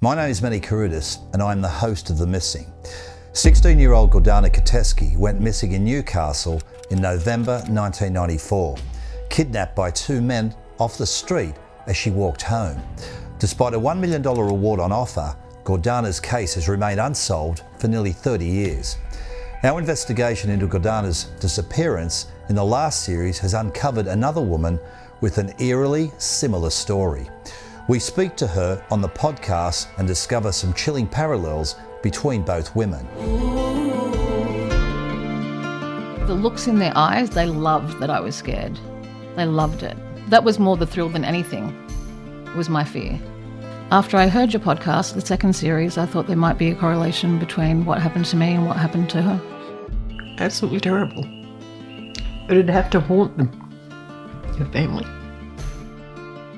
My name is Manny Karudis and I'm the host of The Missing. 16-year-old Gordana Kotevski went missing in Newcastle in November 1994, kidnapped by two men off the street as she walked home. Despite a $1 million reward on offer, Gordana's case has remained unsolved for nearly 30 years. Our investigation into Gordana's disappearance in the last series has uncovered another woman with an eerily similar story. We speak to her on the podcast and discover some chilling parallels between both women. The looks in their eyes, they loved that I was scared. They loved it. That was more the thrill than anything. It was my fear. After I heard your podcast, the second series, I thought there might be a correlation between what happened to me and what happened to her. Absolutely terrible. It'd have to haunt them, your family.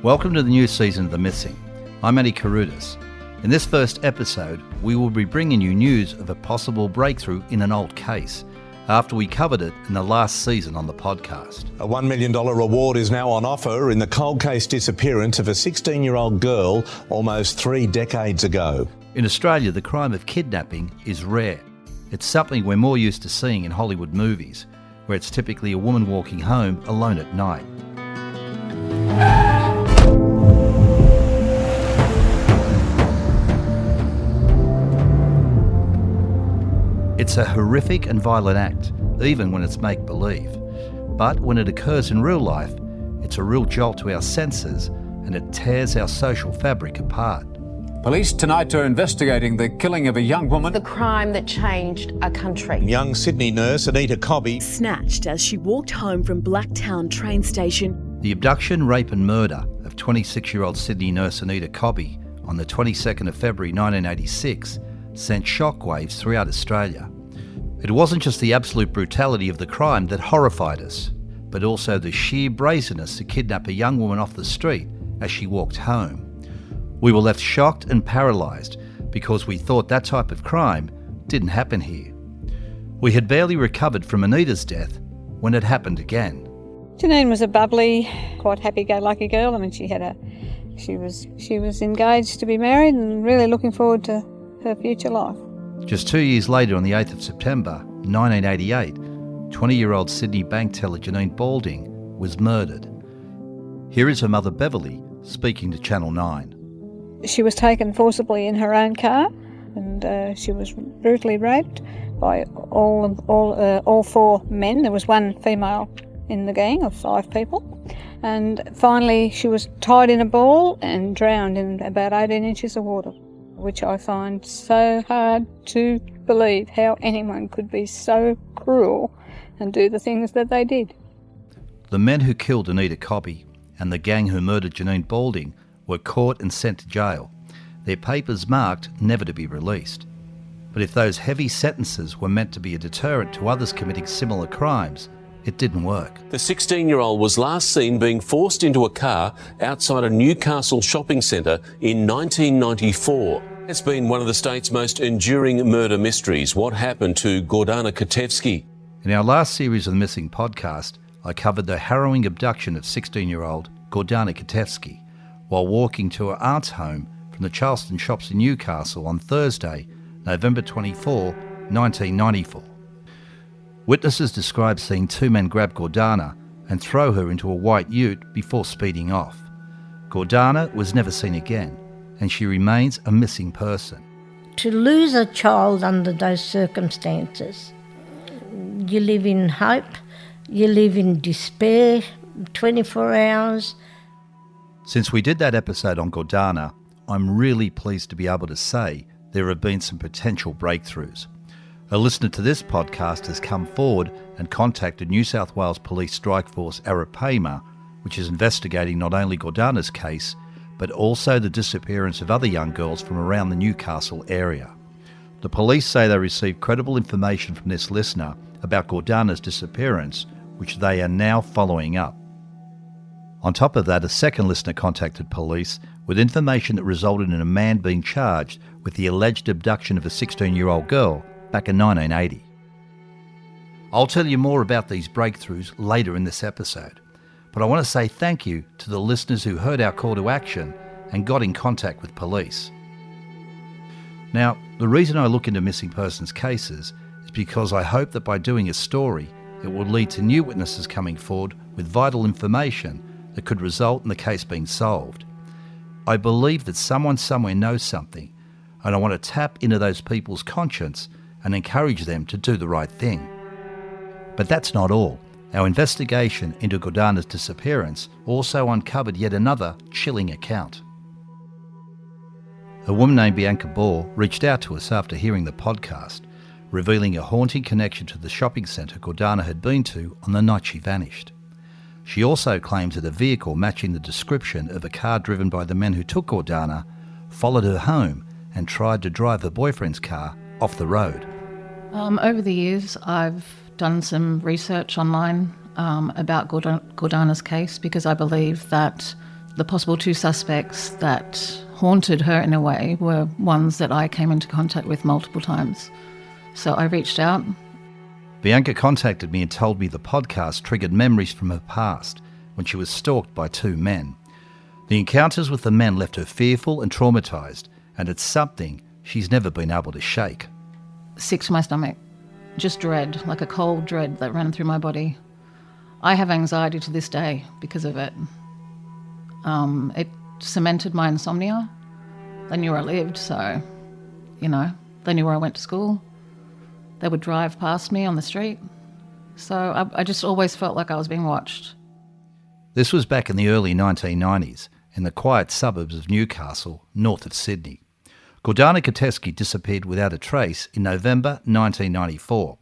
Welcome to the new season of The Missing. I'm Manny Karudis. In this first episode, we will be bringing you news of a possible breakthrough in an old case, after we covered it in the last season on the podcast. A $1 million reward is now on offer in the cold case disappearance of a 16-year-old girl almost 3 decades ago. In Australia, the crime of kidnapping is rare. It's something we're more used to seeing in Hollywood movies, where it's typically a woman walking home alone at night. It's a horrific and violent act, even when it's make-believe. But when it occurs in real life, it's a real jolt to our senses and it tears our social fabric apart. Police tonight are investigating the killing of a young woman. The crime that changed a country. Young Sydney nurse Anita Cobby snatched as she walked home from Blacktown train station. The abduction, rape and murder of 26-year-old Sydney nurse Anita Cobby on the 22nd of February 1986 sent shockwaves throughout Australia. It wasn't just the absolute brutality of the crime that horrified us, but also the sheer brazenness to kidnap a young woman off the street as she walked home. We were left shocked and paralysed because we thought that type of crime didn't happen here. We had barely recovered from Anita's death when it happened again. Janine was a bubbly, quite happy-go-lucky girl. I mean, she was engaged to be married and really looking forward to her future life. Just 2 years later, on the 8th of September 1988, 20-year-old Sydney bank teller Janine Balding was murdered. Here is her mother Beverly speaking to Channel 9. She was taken forcibly in her own car and she was brutally raped by all four men. There was one female in the gang of 5 people. And finally she was tied in a ball and drowned in about 18 inches of water, which I find so hard to believe how anyone could be so cruel and do the things that they did. The men who killed Anita Cobby and the gang who murdered Janine Balding were caught and sent to jail, their papers marked never to be released. But if those heavy sentences were meant to be a deterrent to others committing similar crimes, it didn't work. The 16-year-old was last seen being forced into a car outside a Newcastle shopping centre in 1994. It's been one of the state's most enduring murder mysteries. What happened to Gordana Kotevski? In our last series of the Missing podcast, I covered the harrowing abduction of 16-year-old Gordana Kotevski while walking to her aunt's home from the Charleston shops in Newcastle on Thursday, November 24, 1994. Witnesses described seeing 2 men grab Gordana and throw her into a white ute before speeding off. Gordana was never seen again, and she remains a missing person. To lose a child under those circumstances, you live in hope, you live in despair, 24 hours. Since we did that episode on Gordana, I'm really pleased to be able to say there have been some potential breakthroughs. A listener to this podcast has come forward and contacted New South Wales Police Strike Force Arapaima, which is investigating not only Gordana's case, but also the disappearance of other young girls from around the Newcastle area. The police say they received credible information from this listener about Gordana's disappearance, which they are now following up. On top of that, a second listener contacted police with information that resulted in a man being charged with the alleged abduction of a 16-year-old girl back in 1980. I'll tell you more about these breakthroughs later in this episode, but I want to say thank you to the listeners who heard our call to action and got in contact with police. Now, the reason I look into missing persons cases is because I hope that by doing a story, it will lead to new witnesses coming forward with vital information that could result in the case being solved. I believe that someone somewhere knows something, and I want to tap into those people's conscience and encourage them to do the right thing. But that's not all. Our investigation into Gordana's disappearance also uncovered yet another chilling account. A woman named Bianca Ball reached out to us after hearing the podcast, revealing a haunting connection to the shopping centre Gordana had been to on the night she vanished. She also claims that a vehicle matching the description of a car driven by the men who took Gordana followed her home and tried to drive her boyfriend's car off the road. Over the years, I've done some research online about Gordana's case because I believe that the possible two suspects that haunted her in a way were ones that I came into contact with multiple times. So I reached out. Bianca contacted me and told me the podcast triggered memories from her past when she was stalked by two men. The encounters with the men left her fearful and traumatised, and it's something she's never been able to shake. Sick to my stomach. Just dread, like a cold dread that ran through my body. I have anxiety to this day because of it. It cemented my insomnia. They knew where I lived, so, they knew where I went to school. They would drive past me on the street. So I just always felt like I was being watched. This was back in the early 1990s in the quiet suburbs of Newcastle, north of Sydney. Gordana Kotevski disappeared without a trace in November 1994,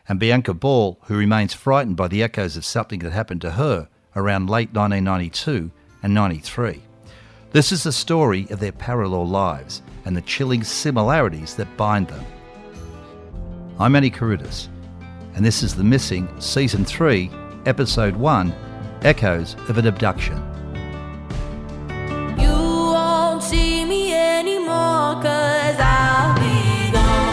and Bianca Ball, who remains frightened by the echoes of something that happened to her around late 1992 and 93. This is the story of their parallel lives and the chilling similarities that bind them. I'm Annie Carudis, and this is The Missing Season 3, Episode 1, Echoes of an Abduction. You won't see me anymore 'cause I'll be gone.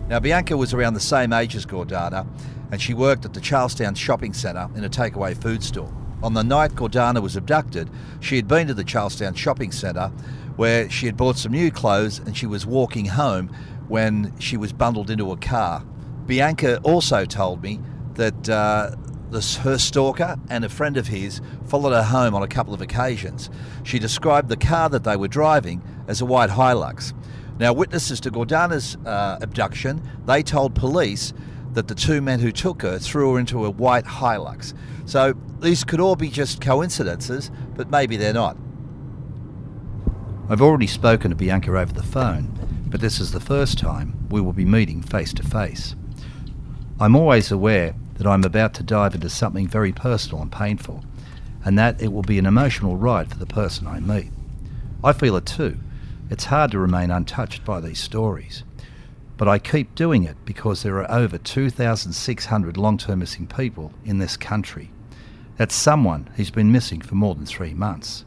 Now, Bianca was around the same age as Gordana, and she worked at the Charlestown shopping centre in a takeaway food store. On the night Gordana was abducted, she had been to the Charlestown shopping centre where she had bought some new clothes and she was walking home when she was bundled into a car. Bianca also told me that her stalker and a friend of his followed her home on a couple of occasions. She described the car that they were driving as a white HiLux. Now, witnesses to Gordana's abduction, they told police that the two men who took her threw her into a white HiLux. So these could all be just coincidences, but maybe they're not. I've already spoken to Bianca over the phone, but this is the first time we will be meeting face to face. I'm always aware that I'm about to dive into something very personal and painful, and that it will be an emotional ride for the person I meet. I feel it too. It's hard to remain untouched by these stories, but I keep doing it because there are over 2,600 long-term missing people in this country. That's someone who's been missing for more than 3 months.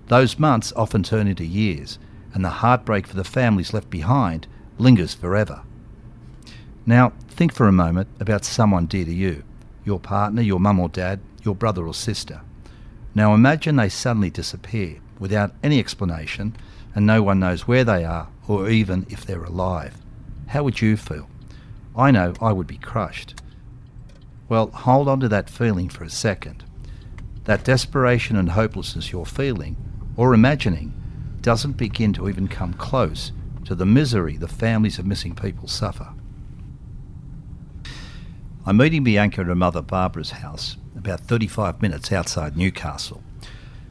Those months often turn into years, and the heartbreak for the families left behind lingers forever. Now, think for a moment about someone dear to you, your partner, your mum or dad, your brother or sister. Now imagine they suddenly disappear without any explanation, and no one knows where they are or even if they're alive. How would you feel? I know I would be crushed. Well, hold on to that feeling for a second. That desperation and hopelessness you're feeling or imagining doesn't begin to even come close to the misery the families of missing people suffer. I'm meeting Bianca at her mother Barbara's house, about 35 minutes outside Newcastle.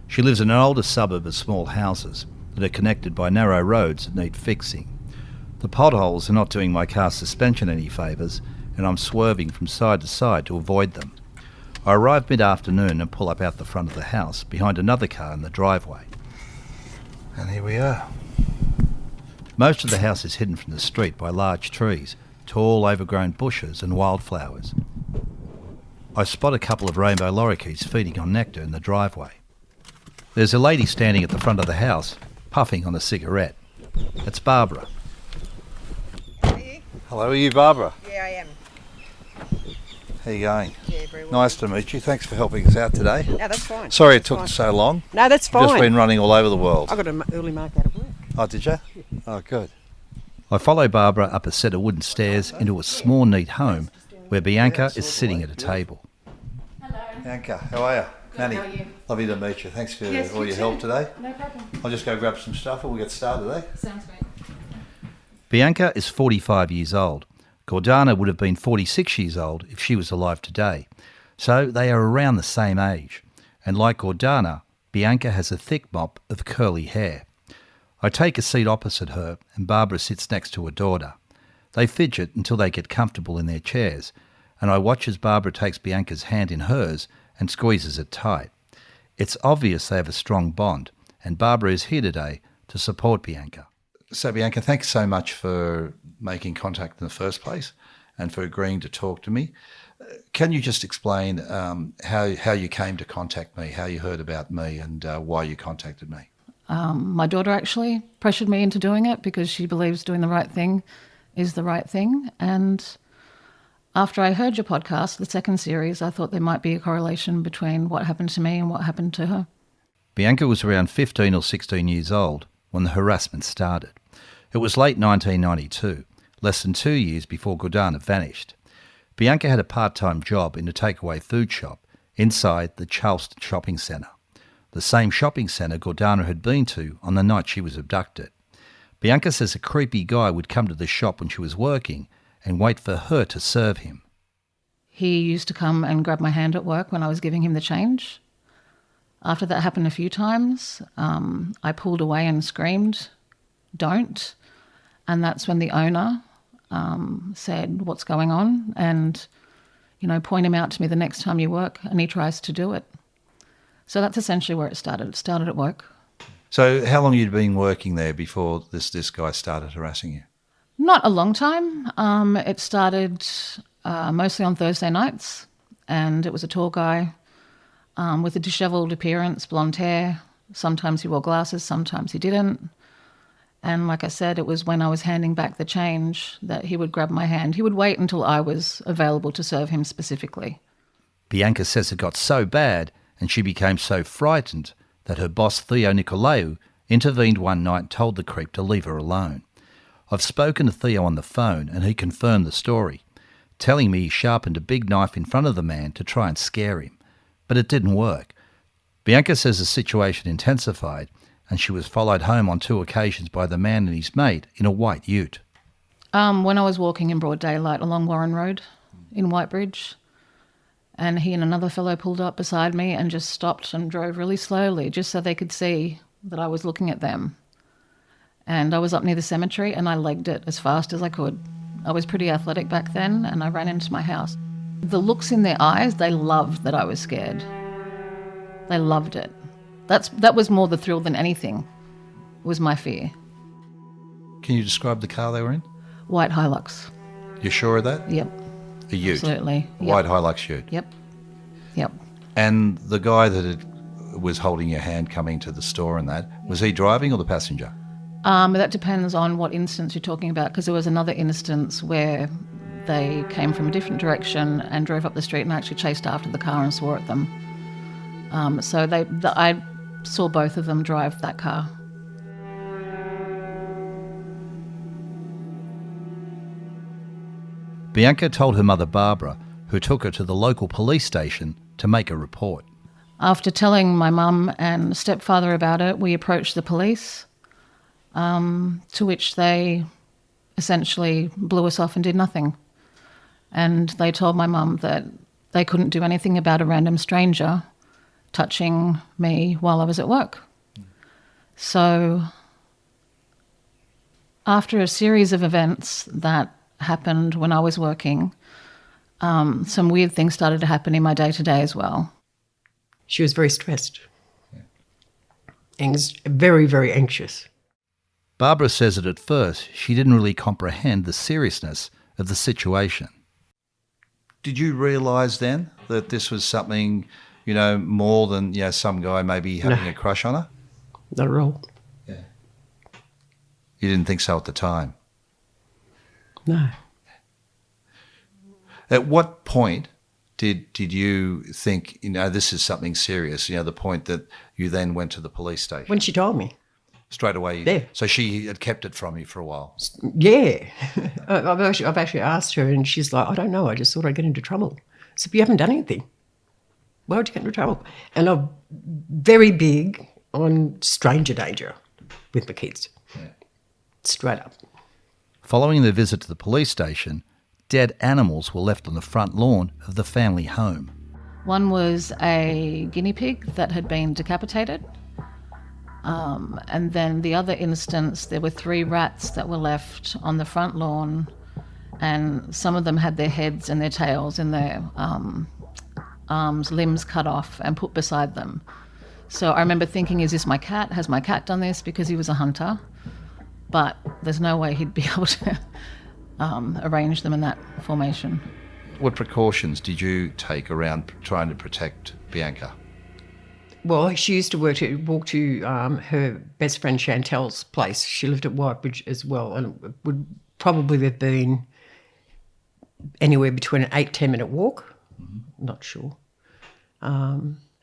She lives in an older suburb of small houses that are connected by narrow roads that need fixing. The potholes are not doing my car's suspension any favours, and I'm swerving from side to side to avoid them. I arrive mid-afternoon and pull up out the front of the house, behind another car in the driveway. And here we are. Most of the house is hidden from the street by large trees, tall overgrown bushes and wildflowers. I spot a couple of rainbow lorikeets feeding on nectar in the driveway. There's a lady standing at the front of the house, puffing on a cigarette. It's Barbara. Hello, are you Barbara? Yeah, I am. How you going? Yeah, very well. Nice to meet you. Thanks for helping us out today. No, that's fine. Sorry it took so long. No, that's fine. You've just been running all over the world. I got an early mark out of work. Oh, did you? Oh, good. I follow Barbara up a set of wooden stairs into a small, neat home where Bianca is sitting at a table. Hello. Bianca, how are you? Good, Nanny, how are you? lovely to meet you. Thanks for Yes, all you your too. help today. No problem. I'll just go grab some stuff and we'll get started, eh? Sounds great. Bianca is 45 years old. Gordana would have been 46 years old if she was alive today. So they are around the same age. And like Gordana, Bianca has a thick mop of curly hair. I take a seat opposite her and Barbara sits next to her daughter. They fidget until they get comfortable in their chairs, and I watch as Barbara takes Bianca's hand in hers and squeezes it tight. It's obvious they have a strong bond, and Barbara is here today to support Bianca. So Bianca, thanks so much for making contact in the first place and for agreeing to talk to me. Can you just explain how you came to contact me, how you heard about me and why you contacted me? My daughter actually pressured me into doing it because she believes doing the right thing is the right thing. And after I heard your podcast, the second series, I thought there might be a correlation between what happened to me and what happened to her. Bianca was around 15 or 16 years old when the harassment started. It was late 1992, less than 2 years before Gordana vanished. Bianca had a part-time job in a takeaway food shop inside the Charleston shopping centre, the same shopping centre Gordana had been to on the night she was abducted. Bianca says a creepy guy would come to the shop when she was working and wait for her to serve him. He used to come and grab my hand at work when I was giving him the change. After that happened a few times, I pulled away and screamed, "Don't." And that's when the owner said, "What's going on?" And, point him out to me the next time you work, and he tries to do it. So that's essentially where it started. It started at work. So how long had you been working there before this guy started harassing you? Not a long time. It started mostly on Thursday nights, and it was a tall guy with a dishevelled appearance, blonde hair. Sometimes he wore glasses, sometimes he didn't. And like I said, it was when I was handing back the change that he would grab my hand. He would wait until I was available to serve him specifically. Bianca says it got so bad and she became so frightened that her boss Theo Nicolaou intervened one night and told the creep to leave her alone. I've spoken to Theo on the phone and he confirmed the story, telling me he sharpened a big knife in front of the man to try and scare him. But it didn't work. Bianca says the situation intensified and she was followed home on 2 occasions by the man and his mate in a white ute. When I was walking in broad daylight along Warren Road in Whitebridge, and he and another fellow pulled up beside me and just stopped and drove really slowly just so they could see that I was looking at them. And I was up near the cemetery and I legged it as fast as I could. I was pretty athletic back then and I ran into my house. The looks in their eyes, they loved that I was scared. They loved it. That was more the thrill than anything. It was my fear. Can you describe the car they were in? White HiLux. You sure of that? Yep. A ute? Absolutely. A white HiLux ute? Yep. Yep. And the guy that was holding your hand coming to the store and that, was he driving or the passenger? That depends on what instance you're talking about, because there was another instance where they came from a different direction and drove up the street and actually chased after the car and swore at them. I saw both of them drive that car. Bianca told her mother Barbara, who took her to the local police station to make a report. After telling my mum and stepfather about it, we approached the police, to which they essentially blew us off and did nothing. And they told my mum that they couldn't do anything about a random stranger touching me while I was at work. So after a series of events that happened when I was working, some weird things started to happen in my day-to-day as well. She was very stressed. Very, very anxious. Barbara says that at first she didn't really comprehend the seriousness of the situation. Did you realise then that this was something, more than, some guy maybe having a crush on her? Not at all. Yeah. You didn't think so at the time? No. At what point did you think, this is something serious, the point that you then went to the police station? When she told me. Straight away? Yeah. So she had kept it from you for a while? Yeah. I've actually asked her and she's like, I don't know, I just thought I'd get into trouble. I said, but you haven't done anything. Why would you get into trouble? And I'm very big on stranger danger with my kids. Yeah. Straight up. Following the visit to the police station, dead animals were left on the front lawn of the family home. One was a guinea pig that had been decapitated. And then the other instance, there were 3 rats that were left on the front lawn, and some of them had their heads and their tails and their arms, limbs cut off and put beside them. So I remember thinking, is this my cat? Has my cat done this? Because he was a hunter. But there's no way he'd be able to arrange them in that formation. What precautions did you take around trying to protect Bianca? Well, she used to walk to her best friend Chantel's place. She lived at Whitebridge as well, and it would probably have been anywhere between an 8-10 minute walk. Mm-hmm. Not sure.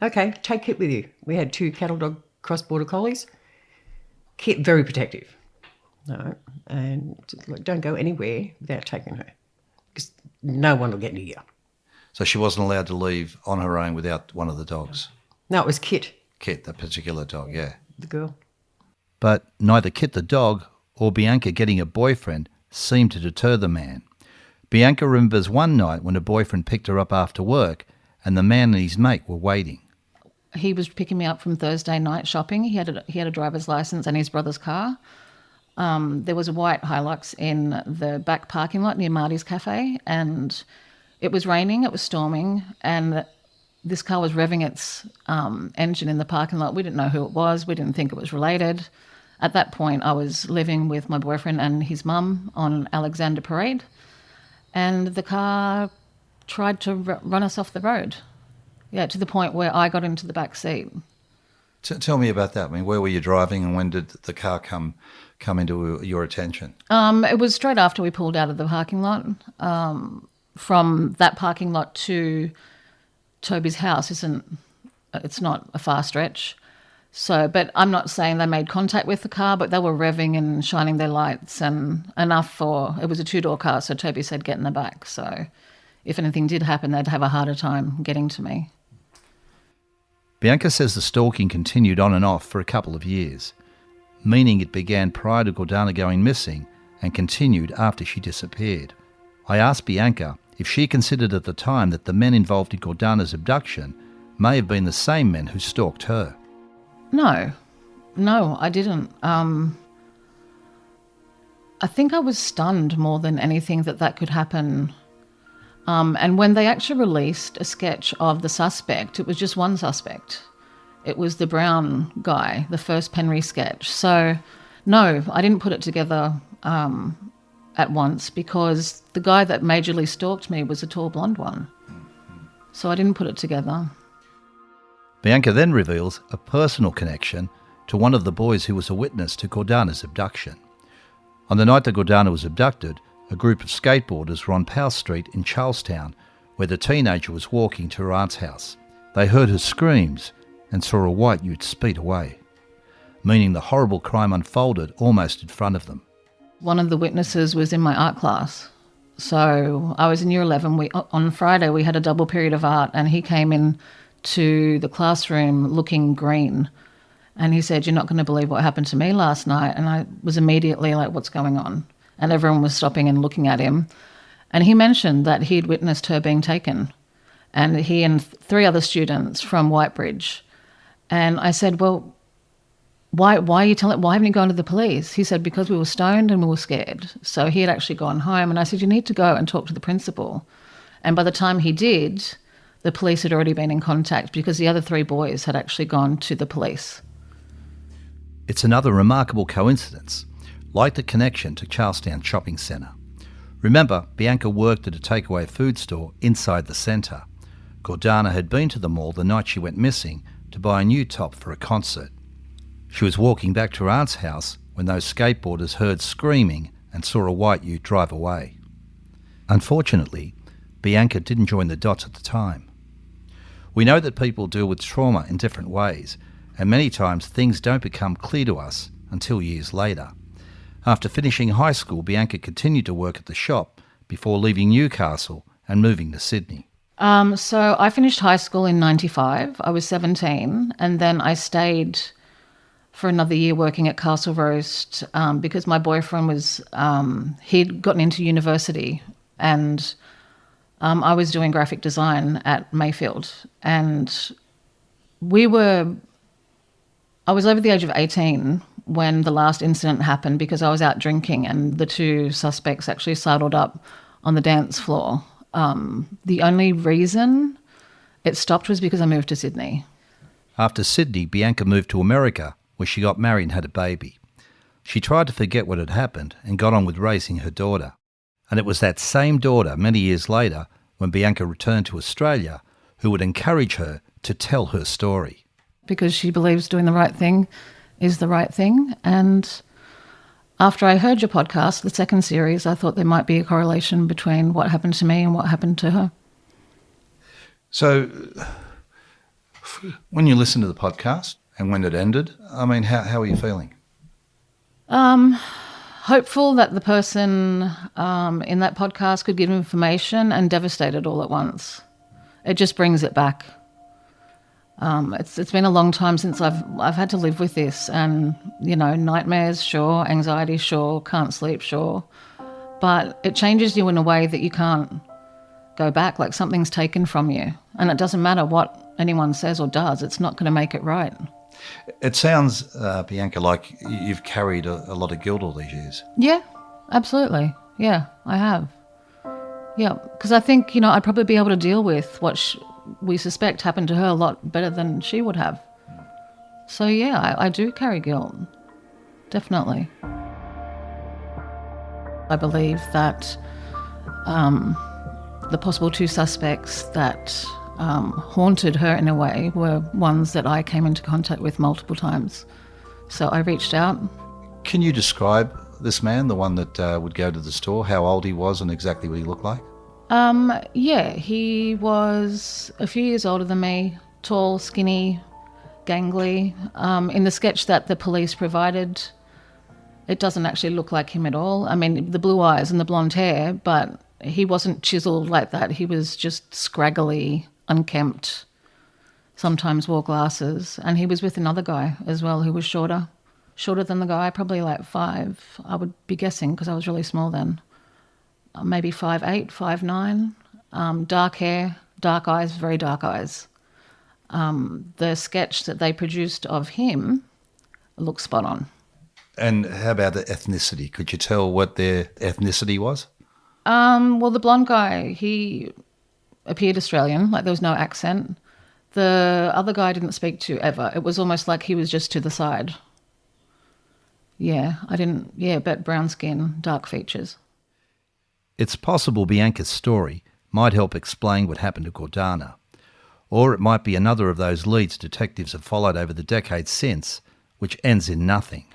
Okay, take Kit with you. We had 2 cattle dog cross-border collies. Kit, very protective. No, and don't go anywhere without taking her, because no one will get near you. So she wasn't allowed to leave on her own without one of the dogs? No, it was Kit. Kit, that particular dog, yeah. The girl. But neither Kit the dog or Bianca getting a boyfriend seemed to deter the man. Bianca remembers one night when her boyfriend picked her up after work and the man and his mate were waiting. He was picking me up from Thursday night shopping. He had a driver's license and his brother's car. There was a white HiLux in the back parking lot near Marty's Cafe, and it was raining, it was storming, and this car was revving its engine in the parking lot. We didn't know who it was. We didn't think it was related. At that point, I was living with my boyfriend and his mum on Alexander Parade, and the car tried to run us off the road. Yeah, to the point where I got into the back seat. Tell me about that. I mean, where were you driving and when did the car come into your attention? It was straight after we pulled out of the parking lot. From that parking lot to Toby's house it's not a far stretch. So, but I'm not saying they made contact with the car, but they were revving and shining their lights and enough it was a 2-door car, so Toby said get in the back. So if anything did happen, they'd have a harder time getting to me. Bianca says the stalking continued on and off for a couple of years, meaning it began prior to Gordana going missing and continued after she disappeared. I asked Bianca if she considered at the time that the men involved in Gordana's abduction may have been the same men who stalked her. No, I didn't. I think I was stunned more than anything that could happen. And when they actually released a sketch of the suspect, it was just one suspect. It was the brown guy, the first Penry sketch. So, no, I didn't put it together at once because the guy that majorly stalked me was a tall blonde one. So I didn't put it together. Bianca then reveals a personal connection to one of the boys who was a witness to Gordana's abduction. On the night that Gordana was abducted, a group of skateboarders were on Powell Street in Charlestown, where the teenager was walking to her aunt's house. They heard her screams and saw a white ute speed away, meaning the horrible crime unfolded almost in front of them. One of the witnesses was in my art class. So I was in year 11. On Friday we had a double period of art and he came in to the classroom looking green. And he said, "You're not going to believe what happened to me last night." And I was immediately like, "What's going on?" And everyone was stopping and looking at him. And he mentioned that he'd witnessed her being taken. And he and 3 other students from Whitebridge. And I said, "Well, why haven't you gone to the police?" He said, "Because we were stoned and we were scared." So he had actually gone home. And I said, "You need to go and talk to the principal." And by the time he did, the police had already been in contact because the other 3 boys had actually gone to the police. It's another remarkable coincidence, like the connection to Charlestown Shopping Centre. Remember, Bianca worked at a takeaway food store inside the centre. Gordana had been to the mall the night she went missing to buy a new top for a concert. She was walking back to her aunt's house when those skateboarders heard screaming and saw a white ute drive away. Unfortunately, Bianca didn't join the dots at the time. We know that people deal with trauma in different ways, and many times things don't become clear to us until years later. After finishing high school, Bianca continued to work at the shop before leaving Newcastle and moving to Sydney. So I finished high school in 95. I was 17, and then I stayed for another year working at Castle Roast because my boyfriend he'd gotten into university, and I was doing graphic design at Mayfield. And I was over the age of 18 when the last incident happened because I was out drinking and the two suspects actually saddled up on the dance floor. The only reason it stopped was because I moved to Sydney. After Sydney, Bianca moved to America, where she got married and had a baby. She tried to forget what had happened and got on with raising her daughter. And it was that same daughter, many years later, when Bianca returned to Australia, who would encourage her to tell her story. Because she believes doing the right thing is the right thing. And after I heard your podcast, the second series, I thought there might be a correlation between what happened to me and what happened to her. So when you listened to the podcast and when it ended, I mean, how are you feeling? Hopeful that the person in that podcast could give information, and devastated all at once. It just brings it back. It's been a long time since I've had to live with this, and nightmares, sure, anxiety, sure, can't sleep, sure, but it changes you in a way that you can't go back. Like something's taken from you, and it doesn't matter what anyone says or does. It's not going to make it right. It sounds, Bianca, like you've carried a lot of guilt all these years. Yeah, absolutely. Yeah, I have. Yeah, because I think I'd probably be able to deal with what we suspect happened to her a lot better than she would have. So yeah, I do carry guilt, definitely. I believe that the possible two suspects that haunted her in a way were ones that I came into contact with multiple times. So I reached out. Can you describe this man, the one that would go to the store, how old he was and exactly what he looked like? Yeah, he was a few years older than me, tall, skinny, gangly. In the sketch that the police provided, it doesn't actually look like him at all. I mean, the blue eyes and the blonde hair, but he wasn't chiseled like that. He was just scraggly, unkempt, sometimes wore glasses. And he was with another guy as well who was shorter than the guy, probably like 5, I would be guessing, because I was really small then. Maybe 5'8", 5'9", dark hair, dark eyes, very dark eyes. The sketch that they produced of him looks spot on. And how about the ethnicity? Could you tell what their ethnicity was? Well, the blonde guy, he appeared Australian, like there was no accent. The other guy I didn't speak to ever. It was almost like he was just to the side. But brown skin, dark features. It's possible Bianca's story might help explain what happened to Gordana, or it might be another of those leads detectives have followed over the decades since, which ends in nothing.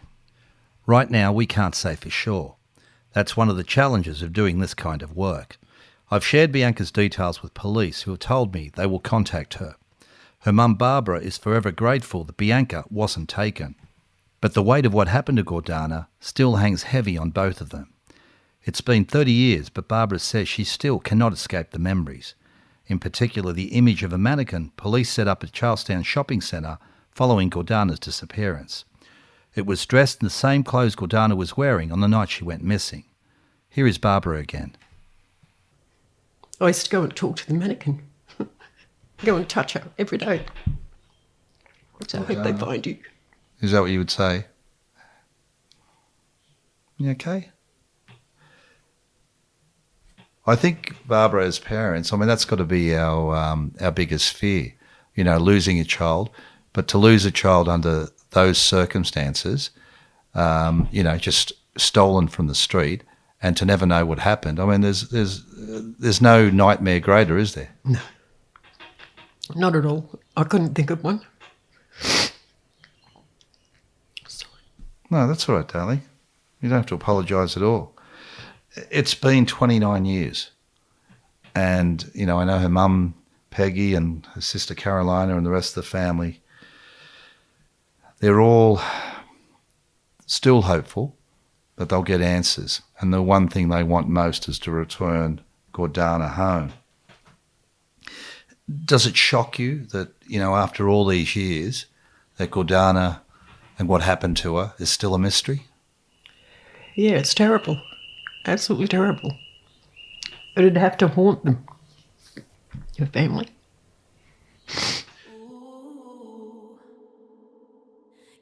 Right now, we can't say for sure. That's one of the challenges of doing this kind of work. I've shared Bianca's details with police who have told me they will contact her. Her mum Barbara is forever grateful that Bianca wasn't taken. But the weight of what happened to Gordana still hangs heavy on both of them. It's been 30 years, but Barbara says she still cannot escape the memories. In particular, the image of a mannequin police set up at Charlestown Shopping Centre following Gordana's disappearance. It was dressed in the same clothes Gordana was wearing on the night she went missing. Here is Barbara again. I used to go and talk to the mannequin. Go and touch her every day. So I hope they find you. Is that what you would say? You okay? I think Barbara, as parents, I mean, that's got to be our biggest fear, losing a child. But to lose a child under those circumstances, just stolen from the street, and to never know what happened. I mean, there's no nightmare greater, is there? No, not at all. I couldn't think of one. Sorry. No, that's all right, darling. You don't have to apologise at all. It's been 29 years. And, you know, I know her mum, Peggy, and her sister Carolina and the rest of the family, they're all still hopeful that they'll get answers. And the one thing they want most is to return Gordana home. Does it shock you that, you know, after all these years, that Gordana and what happened to her is still a mystery? Yeah, it's terrible. Absolutely terrible. But it'd have to haunt them, your family.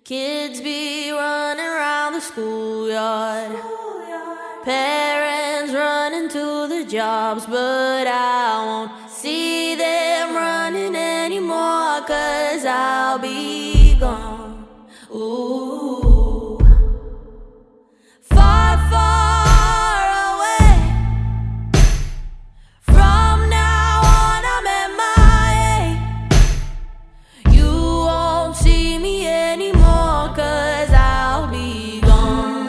Kids be running around the schoolyard, parents running to the jobs, but I won't see them running anymore, 'cause I'll be gone. Ooh, far, far away. From now on I'm MIA. You won't see me anymore, 'cause I'll be gone.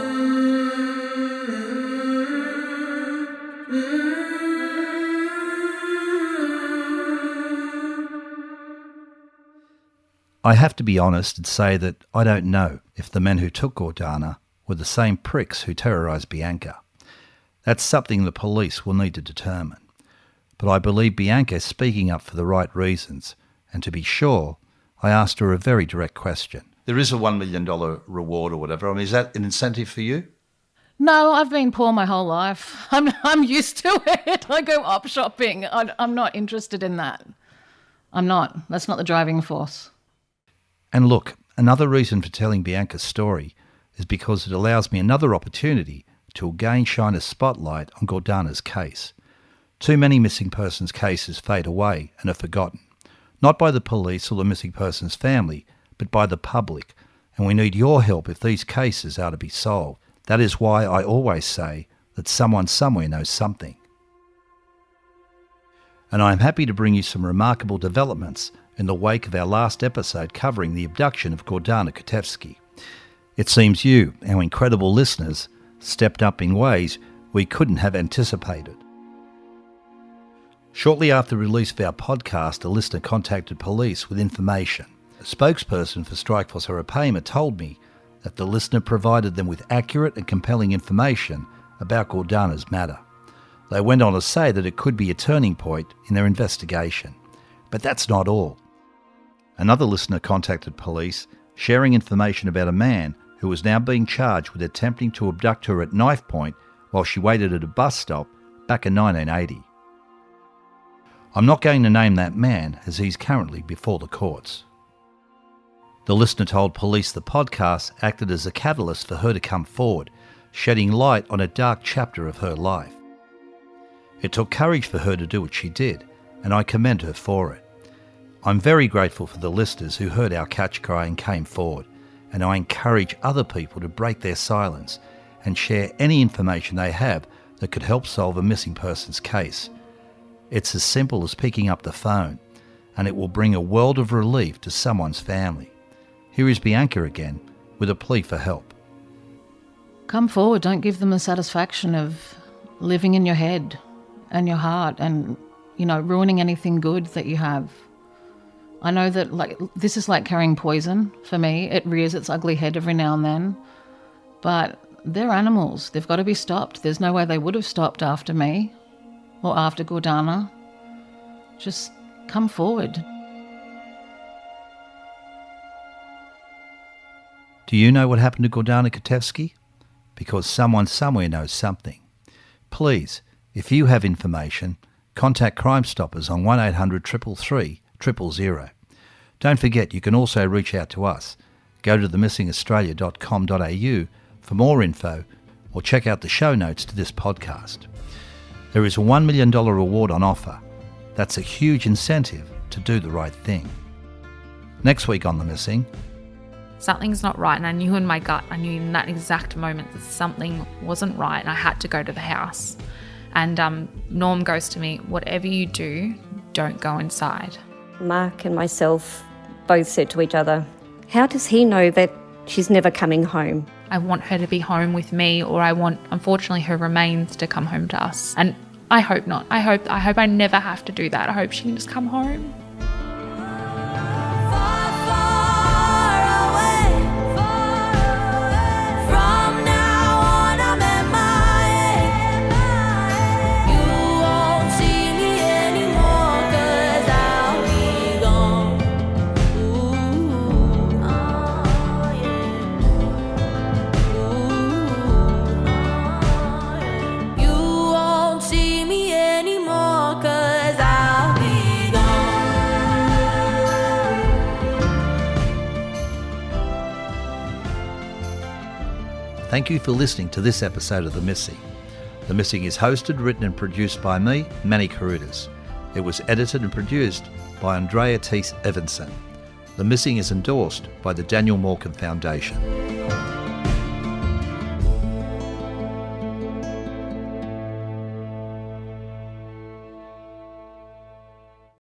I have to be honest and say that I don't know if the men who took Gordana were the same pricks who terrorised Bianca. That's something the police will need to determine. But I believe Bianca is speaking up for the right reasons, and to be sure, I asked her a very direct question. There is a $1 million reward or whatever. I mean, is that an incentive for you? No, I've been poor my whole life. I'm used to it. I go op shopping. I'm not interested in that. I'm not. That's not the driving force. And look, another reason for telling Bianca's story is because it allows me another opportunity to again shine a spotlight on Gordana's case. Too many missing persons cases fade away and are forgotten, not by the police or the missing person's family, but by the public, and we need your help if these cases are to be solved. That is why I always say that someone somewhere knows something. And I am happy to bring you some remarkable developments in the wake of our last episode covering the abduction of Gordana Kotevski. It seems you, our incredible listeners, stepped up in ways we couldn't have anticipated. Shortly after the release of our podcast, a listener contacted police with information. A spokesperson for Strikeforce Arapaima told me that the listener provided them with accurate and compelling information about Gordana's matter. They went on to say that it could be a turning point in their investigation. But that's not all. Another listener contacted police, sharing information about a man who was now being charged with attempting to abduct her at knife point while she waited at a bus stop back in 1980. I'm not going to name that man as he's currently before the courts. The listener told police the podcast acted as a catalyst for her to come forward, shedding light on a dark chapter of her life. It took courage for her to do what she did, and I commend her for it. I'm very grateful for the listeners who heard our catch cry and came forward, and I encourage other people to break their silence and share any information they have that could help solve a missing person's case. It's as simple as picking up the phone, and it will bring a world of relief to someone's family. Here is Bianca again with a plea for help. Come forward. Don't give them the satisfaction of living in your head and your heart and, ruining anything good that you have. I know that this is like carrying poison for me. It rears its ugly head every now and then. But they're animals. They've got to be stopped. There's no way they would have stopped after me or after Gordana. Just come forward. Do you know what happened to Gordana Kotevski? Because someone somewhere knows something. Please, if you have information, contact Crime Stoppers on 1800 333 000. Don't forget you can also reach out to us. Go to themissingaustralia.com.au for more info or check out the show notes to this podcast. There is a $1 million reward on offer. That's a huge incentive to do the right thing. Next week on The Missing, something's not right. And I knew in my gut, I knew in that exact moment that something wasn't right and I had to go to the house. And Norm goes to me, whatever you do, don't go inside. Mark and myself both said to each other, how does he know that she's never coming home? I want her to be home with me, or I want, unfortunately, her remains to come home to us. And I hope not. I hope I never have to do that. I hope she can just come home. Thank you for listening to this episode of The Missing. The Missing is hosted, written and produced by me, Manny Karutas. It was edited and produced by Andrea Teese Evanson. The Missing is endorsed by the Daniel Morcombe Foundation.